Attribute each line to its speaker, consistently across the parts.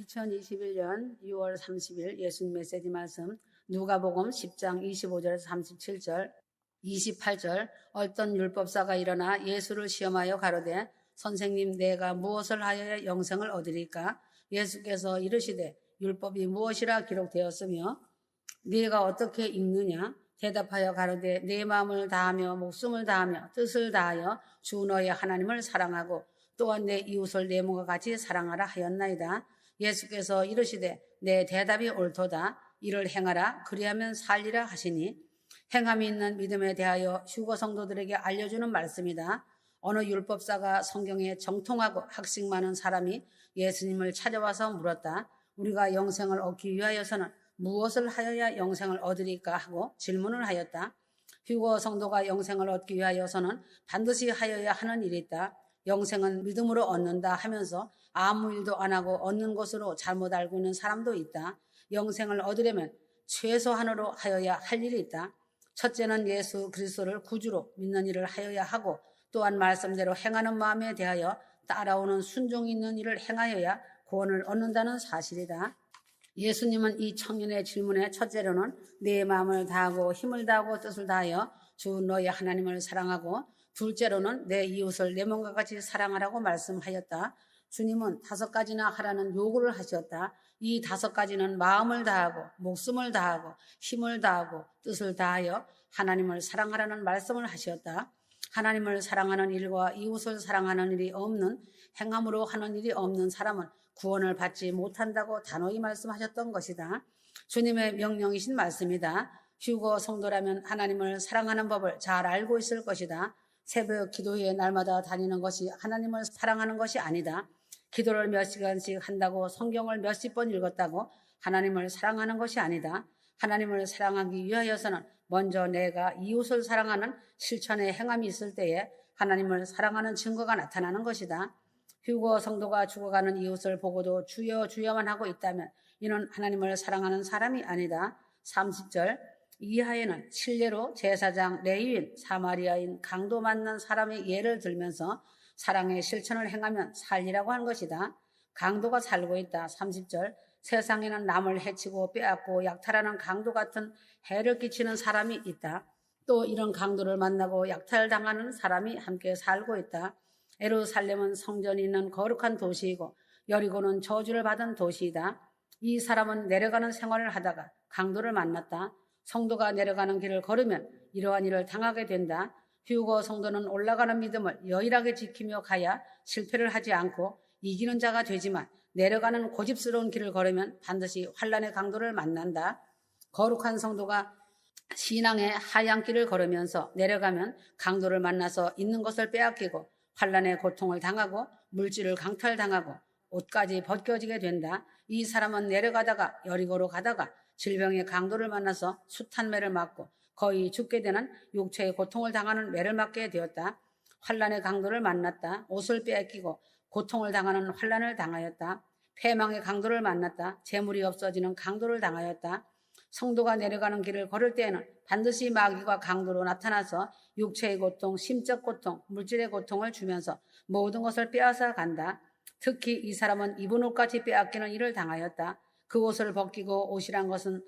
Speaker 1: 2021년 6월 30일 예수님 메시지 말씀 누가복음 10장 25절에서 37절 28절 어떤 율법사가 일어나 예수를 시험하여 가로되 선생님 내가 무엇을 하여야 영생을 얻으리까? 예수께서 이르시되 율법이 무엇이라 기록되었으며 네가 어떻게 읽느냐? 대답하여 가로되 내 마음을 다하며 목숨을 다하며 뜻을 다하여 주 너의 하나님을 사랑하고 또한 내 이웃을 내 몸과 같이 사랑하라 하였나이다. 예수께서 이르시되 내 대답이 옳도다. 이를 행하라. 그리하면 살리라 하시니 행함이 있는 믿음에 대하여 휴거 성도들에게 알려주는 말씀이다. 어느 율법사가 성경에 정통하고 학식 많은 사람이 예수님을 찾아와서 물었다. 우리가 영생을 얻기 위하여서는 무엇을 하여야 영생을 얻으리까 하고 질문을 하였다. 휴거 성도가 영생을 얻기 위하여서는 반드시 하여야 하는 일이 있다. 영생은 믿음으로 얻는다 하면서 아무 일도 안 하고 얻는 것으로 잘못 알고 있는 사람도 있다. 영생을 얻으려면 최소한으로 하여야 할 일이 있다. 첫째는 예수 그리스도를 구주로 믿는 일을 하여야 하고 또한 말씀대로 행하는 마음에 대하여 따라오는 순종이 있는 일을 행하여야 구원을 얻는다는 사실이다. 예수님은 이 청년의 질문에 첫째로는 내 마음을 다하고 힘을 다하고 뜻을 다하여 주 너의 하나님을 사랑하고 둘째로는 내 이웃을 내 몸과 같이 사랑하라고 말씀하였다. 주님은 5가지나 하라는 요구를 하셨다. 이 5가지는 마음을 다하고 목숨을 다하고 힘을 다하고 뜻을 다하여 하나님을 사랑하라는 말씀을 하셨다. 하나님을 사랑하는 일과 이웃을 사랑하는 일이 없는 행함으로 하는 일이 없는 사람은 구원을 받지 못한다고 단호히 말씀하셨던 것이다. 주님의 명령이신 말씀이다. 휴거 성도라면 하나님을 사랑하는 법을 잘 알고 있을 것이다. 새벽 기도회에 날마다 다니는 것이 하나님을 사랑하는 것이 아니다. 기도를 몇 시간씩 한다고 성경을 몇십 번 읽었다고 하나님을 사랑하는 것이 아니다. 하나님을 사랑하기 위하여서는 먼저 내가 이웃을 사랑하는 실천의 행함이 있을 때에 하나님을 사랑하는 증거가 나타나는 것이다. 휴거 성도가 죽어가는 이웃을 보고도 주여 주여만 하고 있다면 이는 하나님을 사랑하는 사람이 아니다. 30절 이하에는 실례로 제사장, 레위인, 사마리아인, 강도 만난 사람의 예를 들면서 사랑의 실천을 행하면 살리라고 한 것이다. 강도가 살고 있다. 30절 세상에는 남을 해치고 빼앗고 약탈하는 강도 같은 해를 끼치는 사람이 있다. 또 이런 강도를 만나고 약탈당하는 사람이 함께 살고 있다. 예루살렘은 성전이 있는 거룩한 도시이고 여리고는 저주를 받은 도시이다. 이 사람은 내려가는 생활을 하다가 강도를 만났다. 성도가 내려가는 길을 걸으면 이러한 일을 당하게 된다. 휴거 성도는 올라가는 믿음을 여일하게 지키며 가야 실패를 하지 않고 이기는 자가 되지만 내려가는 고집스러운 길을 걸으면 반드시 환난의 강도를 만난다. 거룩한 성도가 신앙의 하얀 길을 걸으면서 내려가면 강도를 만나서 있는 것을 빼앗기고 환난의 고통을 당하고 물질을 강탈당하고 옷까지 벗겨지게 된다. 이 사람은 내려가다가 여리고로 가다가 질병의 강도를 만나서 숱한 매를 맞고 거의 죽게 되는 육체의 고통을 당하는 매를 맞게 되었다. 환난의 강도를 만났다. 옷을 빼앗기고 고통을 당하는 환난을 당하였다. 패망의 강도를 만났다. 재물이 없어지는 강도를 당하였다. 성도가 내려가는 길을 걸을 때에는 반드시 마귀가 강도로 나타나서 육체의 고통, 심적 고통, 물질의 고통을 주면서 모든 것을 빼앗아 간다. 특히 이 사람은 입은 옷까지 빼앗기는 일을 당하였다. 그 옷을 벗기고 옷이란 것은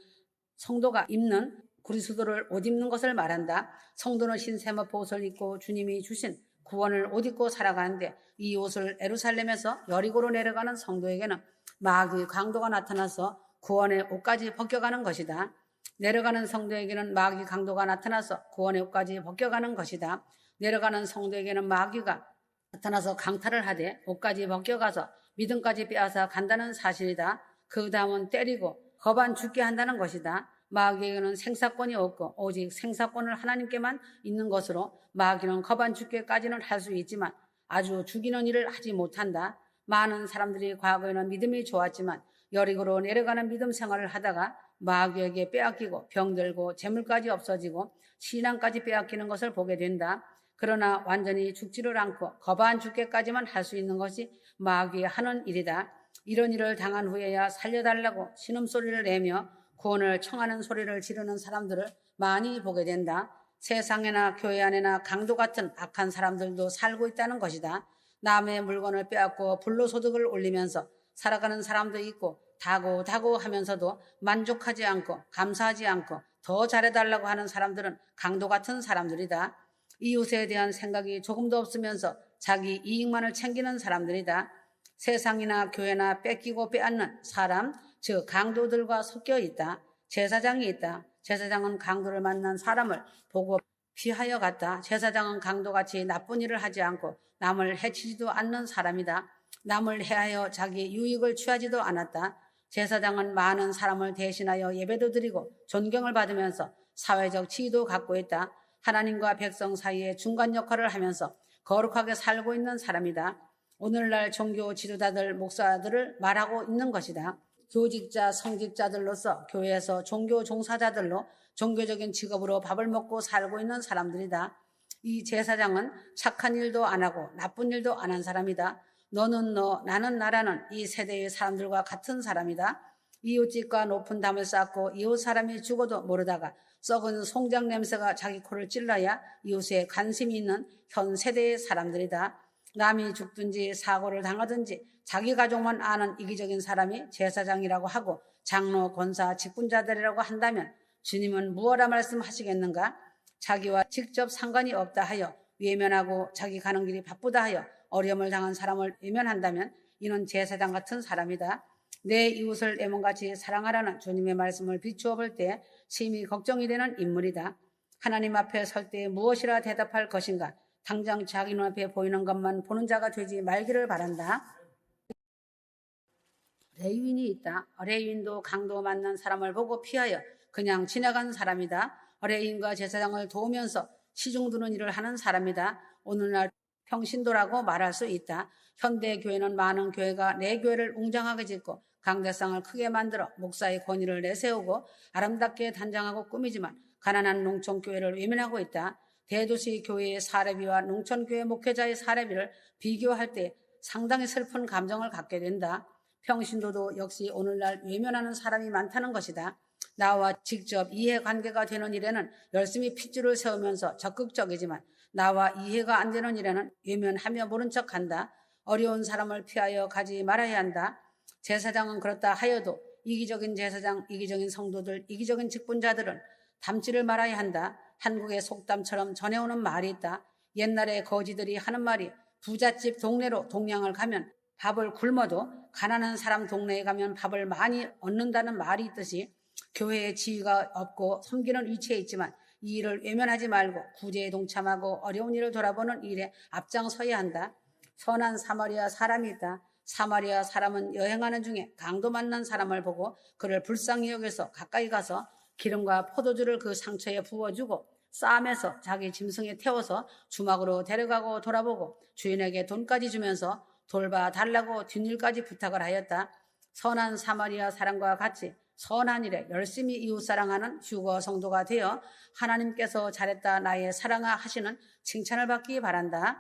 Speaker 1: 성도가 입는 그리스도를 옷 입는 것을 말한다. 성도는 신세마포 옷을 입고 주님이 주신 구원을 옷 입고 살아가는데 이 옷을 예루살렘에서 여리고로 내려가는 성도에게는 마귀의 강도가 나타나서 구원의 옷까지 벗겨가는 것이다. 내려가는 성도에게는 마귀 강도가 나타나서 구원의 옷까지 벗겨가는 것이다. 내려가는 성도에게는 마귀가 나타나서 강탈을 하되 옷까지 벗겨가서 믿음까지 빼앗아 간다는 사실이다. 그 다음은 때리고 거반 죽게 한다는 것이다. 마귀에게는 생사권이 없고 오직 생사권을 하나님께만 있는 것으로 마귀는 거반 죽게까지는 할 수 있지만 아주 죽이는 일을 하지 못한다. 많은 사람들이 과거에는 믿음이 좋았지만 여리고로 내려가는 믿음 생활을 하다가 마귀에게 빼앗기고 병들고 재물까지 없어지고 신앙까지 빼앗기는 것을 보게 된다. 그러나 완전히 죽지를 않고 거반 죽게까지만 할 수 있는 것이 마귀의 하는 일이다. 이런 일을 당한 후에야 살려달라고 신음소리를 내며 구원을 청하는 소리를 지르는 사람들을 많이 보게 된다. 세상에나 교회 안에나 강도 같은 악한 사람들도 살고 있다는 것이다. 남의 물건을 빼앗고 불로소득을 올리면서 살아가는 사람도 있고 다고 하면서도 만족하지 않고 감사하지 않고 더 잘해달라고 하는 사람들은 강도 같은 사람들이다. 이웃에 대한 생각이 조금도 없으면서 자기 이익만을 챙기는 사람들이다. 세상이나 교회나 뺏기고 빼앗는 사람, 즉 강도들과 섞여 있다. 제사장이 있다. 제사장은 강도를 만난 사람을 보고 피하여 갔다. 제사장은 강도같이 나쁜 일을 하지 않고 남을 해치지도 않는 사람이다. 남을 해하여 자기 유익을 취하지도 않았다. 제사장은 많은 사람을 대신하여 예배도 드리고 존경을 받으면서 사회적 지위도 갖고 있다. 하나님과 백성 사이에 중간 역할을 하면서 거룩하게 살고 있는 사람이다. 오늘날 종교 지도자들, 목사들을 말하고 있는 것이다. 교직자, 성직자들로서 교회에서 종교 종사자들로 종교적인 직업으로 밥을 먹고 살고 있는 사람들이다. 이 제사장은 착한 일도 안 하고 나쁜 일도 안 한 사람이다. 너는 너, 나는 나라는 이 세대의 사람들과 같은 사람이다. 이웃집과 높은 담을 쌓고 이웃 사람이 죽어도 모르다가 썩은 송장 냄새가 자기 코를 찔러야 이웃에 관심이 있는 현 세대의 사람들이다. 남이 죽든지 사고를 당하든지 자기 가족만 아는 이기적인 사람이 제사장이라고 하고 장로, 권사, 직분자들이라고 한다면 주님은 무엇라 말씀하시겠는가? 자기와 직접 상관이 없다 하여 외면하고 자기 가는 길이 바쁘다 하여 어려움을 당한 사람을 외면한다면 이는 제사장 같은 사람이다. 내 이웃을 내 몸같이 사랑하라는 주님의 말씀을 비추어 볼 때 심히 걱정이 되는 인물이다. 하나님 앞에 설 때 무엇이라 대답할 것인가? 당장 자기 눈앞에 보이는 것만 보는 자가 되지 말기를 바란다. 레위인이 있다. 레위인도 강도 만난 사람을 보고 피하여 그냥 지나간 사람이다. 레위인과 제사장을 도우면서 시중 두는 일을 하는 사람이다. 오늘날 평신도라고 말할 수 있다. 현대 교회는 많은 교회가 내 교회를 웅장하게 짓고 강대상을 크게 만들어 목사의 권위를 내세우고 아름답게 단장하고 꾸미지만 가난한 농촌교회를 외면하고 있다. 대도시 교회의 사례비와 농촌교회 목회자의 사례비를 비교할 때 상당히 슬픈 감정을 갖게 된다. 평신도도 역시 오늘날 외면하는 사람이 많다는 것이다. 나와 직접 이해관계가 되는 일에는 열심히 핏줄을 세우면서 적극적이지만 나와 이해가 안 되는 일에는 외면하며 모른 척한다. 어려운 사람을 피하여 가지 말아야 한다. 제사장은 그렇다 하여도 이기적인 제사장, 이기적인 성도들, 이기적인 직분자들은 닮지를 말아야 한다. 한국의 속담처럼 전해오는 말이 있다. 옛날에 거지들이 하는 말이 부잣집 동네로 동양을 가면 밥을 굶어도 가난한 사람 동네에 가면 밥을 많이 얻는다는 말이 있듯이 교회에 지위가 없고 섬기는 위치에 있지만 이 일을 외면하지 말고 구제에 동참하고 어려운 일을 돌아보는 일에 앞장서야 한다. 선한 사마리아 사람이 있다. 사마리아 사람은 여행하는 중에 강도 만난 사람을 보고 그를 불쌍히 여겨서 가까이 가서 기름과 포도주를 그 상처에 부어주고 쌈에서 자기 짐승에 태워서 주막으로 데려가고 돌아보고 주인에게 돈까지 주면서 돌봐달라고 뒷일까지 부탁을 하였다. 선한 사마리아 사람과 같이 선한 일에 열심히 이웃사랑하는 휴거 성도가 되어 하나님께서 잘했다 나의 사랑아 하시는 칭찬을 받기 바란다.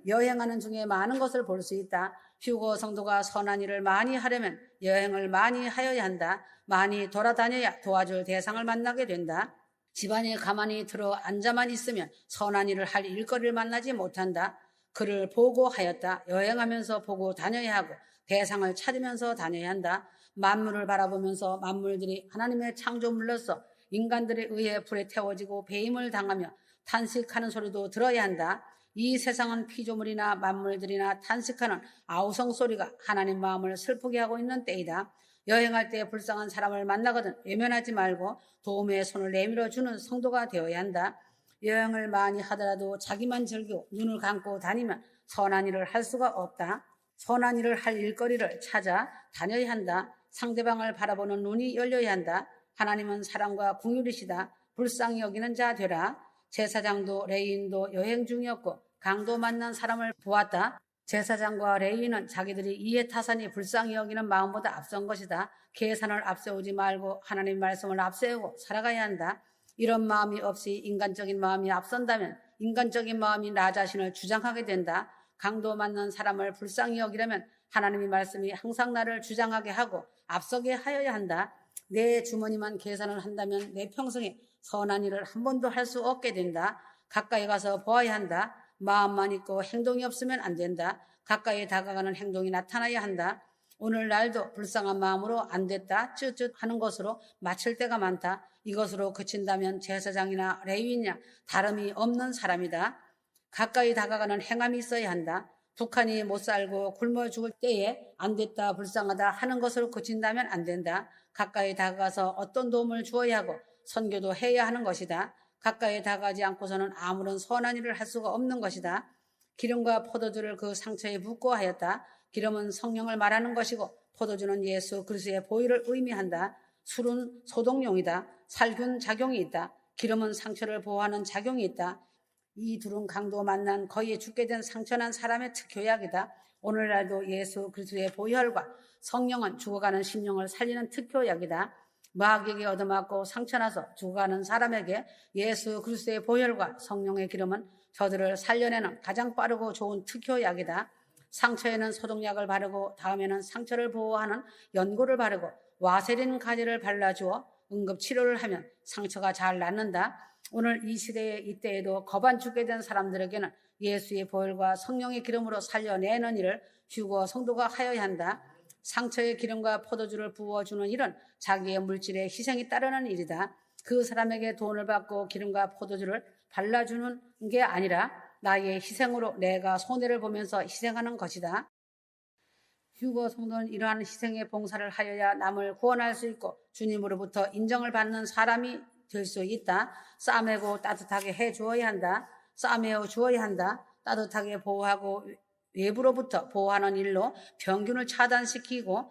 Speaker 1: 여행하는 중에 많은 것을 볼 수 있다. 휴거 성도가 선한 일을 많이 하려면 여행을 많이 하여야 한다. 많이 돌아다녀야 도와줄 대상을 만나게 된다. 집안에 가만히 들어 앉아만 있으면 선한 일을 할 일거리를 만나지 못한다. 그를 보고 하였다. 여행하면서 보고 다녀야 하고 대상을 찾으면서 다녀야 한다. 만물을 바라보면서 만물들이 하나님의 창조물로서 인간들에 의해 불에 태워지고 배임을 당하며 탄식하는 소리도 들어야 한다. 이 세상은 피조물이나 만물들이나 탄식하는 아우성 소리가 하나님 마음을 슬프게 하고 있는 때이다. 여행할 때 불쌍한 사람을 만나거든 외면하지 말고 도움의 손을 내밀어 주는 성도가 되어야 한다. 여행을 많이 하더라도 자기만 즐기고 눈을 감고 다니면 선한 일을 할 수가 없다. 선한 일을 할 일거리를 찾아 다녀야 한다. 상대방을 바라보는 눈이 열려야 한다. 하나님은 사랑과 긍휼이시다. 불쌍히 여기는 자 되라. 제사장도 레위인도 여행 중이었고 강도 만난 사람을 보았다. 제사장과 레위인은 자기들이 이해타산이 불쌍히 여기는 마음보다 앞선 것이다. 계산을 앞세우지 말고 하나님 말씀을 앞세우고 살아가야 한다. 이런 마음이 없이 인간적인 마음이 앞선다면 인간적인 마음이 나 자신을 주장하게 된다. 강도 만난 사람을 불쌍히 여기려면 하나님의 말씀이 항상 나를 주장하게 하고 앞서게 하여야 한다. 내 주머니만 계산을 한다면 내 평생에 선한 일을 한 번도 할 수 없게 된다. 가까이 가서 보아야 한다. 마음만 있고 행동이 없으면 안 된다. 가까이 다가가는 행동이 나타나야 한다. 오늘날도 불쌍한 마음으로 안 됐다 쯧쯧 하는 것으로 마칠 때가 많다. 이것으로 그친다면 제사장이나 레위인이나 다름이 없는 사람이다. 가까이 다가가는 행함이 있어야 한다. 북한이 못 살고 굶어 죽을 때에 안 됐다 불쌍하다 하는 것으로 그친다면 안 된다. 가까이 다가가서 어떤 도움을 주어야 하고 선교도 해야 하는 것이다. 가까이 다가가지 않고서는 아무런 선한 일을 할 수가 없는 것이다. 기름과 포도주를 그 상처에 붓고 하였다. 기름은 성령을 말하는 것이고 포도주는 예수 그리스도의 보혈을 의미한다. 술은 소독용이다. 살균 작용이 있다. 기름은 상처를 보호하는 작용이 있다. 이 둘은 강도 만난 거의 죽게 된 상처난 사람의 특효약이다. 오늘날도 예수 그리스도의 보혈과 성령은 죽어가는 심령을 살리는 특효약이다. 마귀에게 얻어맞고 상처나서 죽어가는 사람에게 예수 그리스도의 보혈과 성령의 기름은 저들을 살려내는 가장 빠르고 좋은 특효약이다. 상처에는 소독약을 바르고 다음에는 상처를 보호하는 연고를 바르고 와세린 가지를 발라주어 응급치료를 하면 상처가 잘 낫는다. 오늘 이 시대에 이때에도 거반 죽게 된 사람들에게는 예수의 보혈과 성령의 기름으로 살려내는 일을 휴거 성도가 하여야 한다. 상처의 기름과 포도주를 부어주는 일은 자기의 물질의 희생이 따르는 일이다. 그 사람에게 돈을 받고 기름과 포도주를 발라주는 게 아니라 나의 희생으로 내가 손해를 보면서 희생하는 것이다. 휴거 성도는 이러한 희생의 봉사를 하여야 남을 구원할 수 있고 주님으로부터 인정을 받는 사람이 될 수 있다. 싸매고 따뜻하게 해주어야 한다. 싸매어 주어야 한다. 따뜻하게 보호하고 외부로부터 보호하는 일로 병균을 차단시키고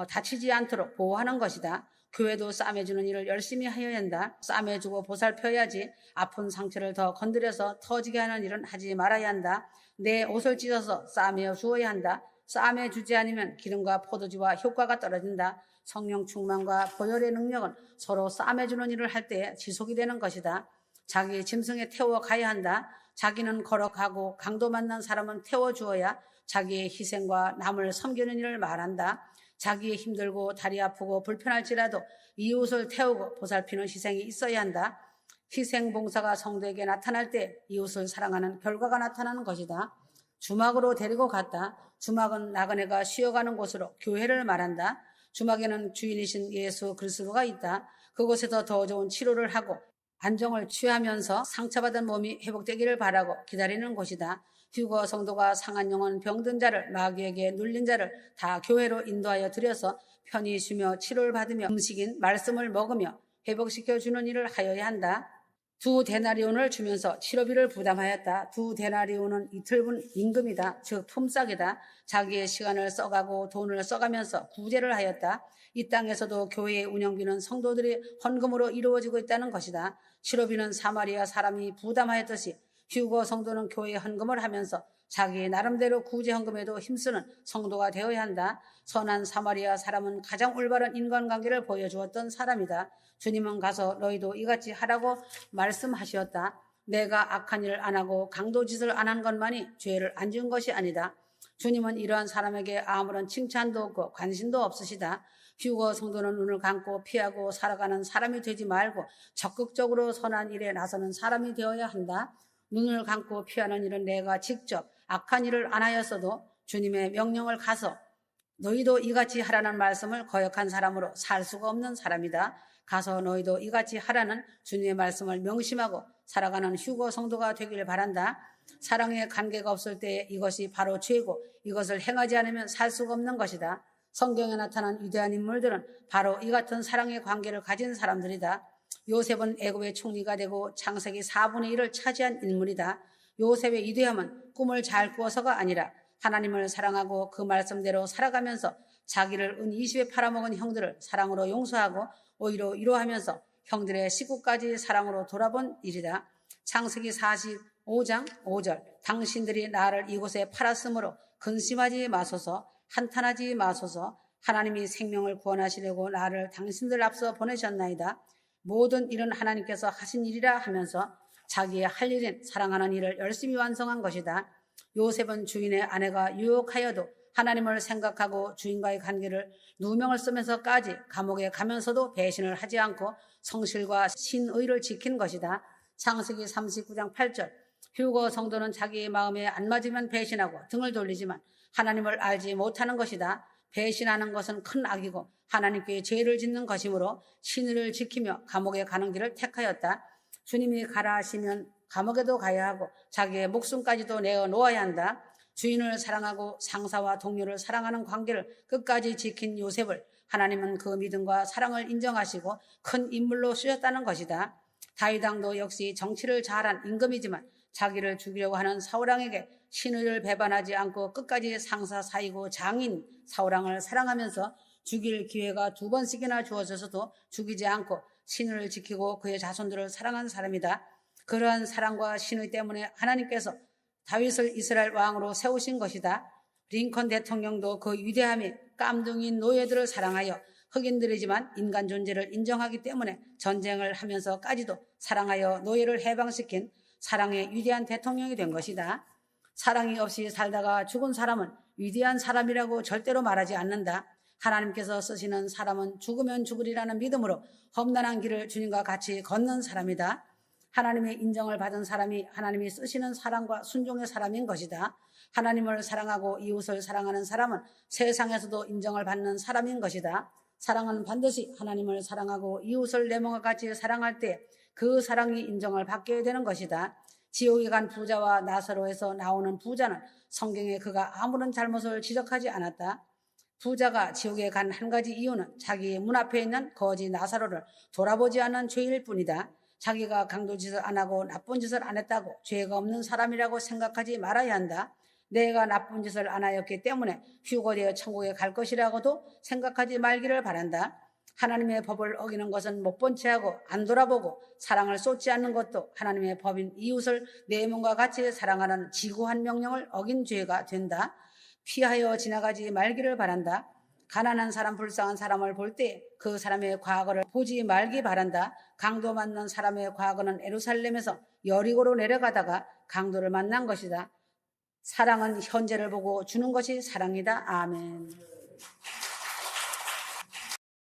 Speaker 1: 다치지 않도록 보호하는 것이다. 교회도 싸매주는 일을 열심히 하여야 한다. 싸매주고 보살펴야지. 아픈 상처를 더 건드려서 터지게 하는 일은 하지 말아야 한다. 내 옷을 찢어서 싸매어 주어야 한다. 싸매주지 않으면 기름과 포도주와 효과가 떨어진다. 성령 충만과 보혈의 능력은 서로 싸매주는 일을 할 때 지속이 되는 것이다. 자기 짐승에 태워 가야 한다. 자기는 걸어가고 강도 만난 사람은 태워주어야 자기의 희생과 남을 섬기는 일을 말한다. 자기의 힘들고 다리 아프고 불편할지라도 이웃을 태우고 보살피는 희생이 있어야 한다. 희생 봉사가 성도에게 나타날 때 이웃을 사랑하는 결과가 나타나는 것이다. 주막으로 데리고 갔다. 주막은 나그네가 쉬어가는 곳으로 교회를 말한다. 주막에는 주인이신 예수 그리스도가 있다. 그곳에서 더 좋은 치료를 하고 안정을 취하면서 상처받은 몸이 회복되기를 바라고 기다리는 곳이다. 휴거 성도가 상한 영혼 병든 자를 마귀에게 눌린 자를 다 교회로 인도하여 들여서 편히 쉬며 치료를 받으며 음식인 말씀을 먹으며 회복시켜주는 일을 하여야 한다. 2데나리온을 주면서 치료비를 부담하였다. 2데나리온은 이틀분 임금이다. 즉 품삯이다. 자기의 시간을 써가고 돈을 써가면서 구제를 하였다. 이 땅에서도 교회의 운영비는 성도들이 헌금으로 이루어지고 있다는 것이다. 치료비는 사마리아 사람이 부담하였듯이 휴거 성도는 교회에 헌금을 하면서 자기 나름대로 구제 헌금에도 힘쓰는 성도가 되어야 한다. 선한 사마리아 사람은 가장 올바른 인간관계를 보여주었던 사람이다. 주님은 가서 너희도 이같이 하라고 말씀하셨다. 내가 악한 일을 안 하고 강도짓을 안 한 것만이 죄를 안 지은 것이 아니다. 주님은 이러한 사람에게 아무런 칭찬도 없고 관심도 없으시다. 휴거 성도는 눈을 감고 피하고 살아가는 사람이 되지 말고 적극적으로 선한 일에 나서는 사람이 되어야 한다. 눈을 감고 피하는 일은 내가 직접 악한 일을 안 하였어도 주님의 명령을 가서 너희도 이같이 하라는 말씀을 거역한 사람으로 살 수가 없는 사람이다. 가서 너희도 이같이 하라는 주님의 말씀을 명심하고 살아가는 휴거 성도가 되길 바란다. 사랑의 관계가 없을 때 이것이 바로 죄고 이것을 행하지 않으면 살 수가 없는 것이다. 성경에 나타난 위대한 인물들은 바로 이 같은 사랑의 관계를 가진 사람들이다. 요셉은 애굽의 총리가 되고 창세기 4분의 1을 차지한 인물이다. 요셉의 위대함은 꿈을 잘 꾸어서가 아니라 하나님을 사랑하고 그 말씀대로 살아가면서 자기를 은 20에 팔아먹은 형들을 사랑으로 용서하고 오히려 위로하면서 형들의 식구까지 사랑으로 돌아본 일이다. 창세기 45장 5절 당신들이 나를 이곳에 팔았으므로 근심하지 마소서 한탄하지 마소서 하나님이 생명을 구원하시려고 나를 당신들 앞서 보내셨나이다. 모든 일은 하나님께서 하신 일이라 하면서 자기의 할 일인 사랑하는 일을 열심히 완성한 것이다. 요셉은 주인의 아내가 유혹하여도 하나님을 생각하고 주인과의 관계를 누명을 쓰면서까지 감옥에 가면서도 배신을 하지 않고 성실과 신의를 지킨 것이다. 창세기 39장 8절 휴거 성도는 자기의 마음에 안 맞으면 배신하고 등을 돌리지만 하나님을 알지 못하는 것이다. 배신하는 것은 큰 악이고 하나님께 죄를 짓는 것이므로 신의를 지키며 감옥에 가는 길을 택하였다. 주님이 가라 하시면 감옥에도 가야 하고 자기의 목숨까지도 내어 놓아야 한다. 주인을 사랑하고 상사와 동료를 사랑하는 관계를 끝까지 지킨 요셉을 하나님은 그 믿음과 사랑을 인정하시고 큰 인물로 쓰셨다는 것이다. 다윗 왕도 역시 정치를 잘한 임금이지만 자기를 죽이려고 하는 사울왕에게 신의를 배반하지 않고 끝까지 상사 사이고 장인 사울왕을 사랑하면서 죽일 기회가 2번씩이나 주어져서도 죽이지 않고 신의를 지키고 그의 자손들을 사랑한 사람이다. 그러한 사랑과 신의 때문에 하나님께서 다윗을 이스라엘 왕으로 세우신 것이다. 링컨 대통령도 그 위대함이 깜둥인 노예들을 사랑하여 흑인들이지만 인간 존재를 인정하기 때문에 전쟁을 하면서까지도 사랑하여 노예를 해방시킨 사랑의 위대한 대통령이 된 것이다. 사랑이 없이 살다가 죽은 사람은 위대한 사람이라고 절대로 말하지 않는다. 하나님께서 쓰시는 사람은 죽으면 죽으리라는 믿음으로 험난한 길을 주님과 같이 걷는 사람이다. 하나님의 인정을 받은 사람이 하나님이 쓰시는 사랑과 순종의 사람인 것이다. 하나님을 사랑하고 이웃을 사랑하는 사람은 세상에서도 인정을 받는 사람인 것이다. 사랑은 반드시 하나님을 사랑하고 이웃을 내 몸과 같이 사랑할 때 그 사랑이 인정을 받게 되는 것이다. 지옥에 간 부자와 나사로에서 나오는 부자는 성경에 그가 아무런 잘못을 지적하지 않았다. 부자가 지옥에 간 한 가지 이유는 자기 문 앞에 있는 거지 나사로를 돌아보지 않는 죄일 뿐이다. 자기가 강도짓을 안 하고 나쁜 짓을 안 했다고 죄가 없는 사람이라고 생각하지 말아야 한다. 내가 나쁜 짓을 안 하였기 때문에 휴거되어 천국에 갈 것이라고도 생각하지 말기를 바란다. 하나님의 법을 어기는 것은 못 본 채하고 안 돌아보고 사랑을 쏟지 않는 것도 하나님의 법인 이웃을 내 몸과 같이 사랑하는 지구한 명령을 어긴 죄가 된다. 피하여 지나가지 말기를 바란다. 가난한 사람, 불쌍한 사람을 볼 때 그 사람의 과거를 보지 말기 바란다. 강도 만난 사람의 과거는 예루살렘에서 여리고로 내려가다가 강도를 만난 것이다. 사랑은 현재를 보고 주는 것이 사랑이다. 아멘.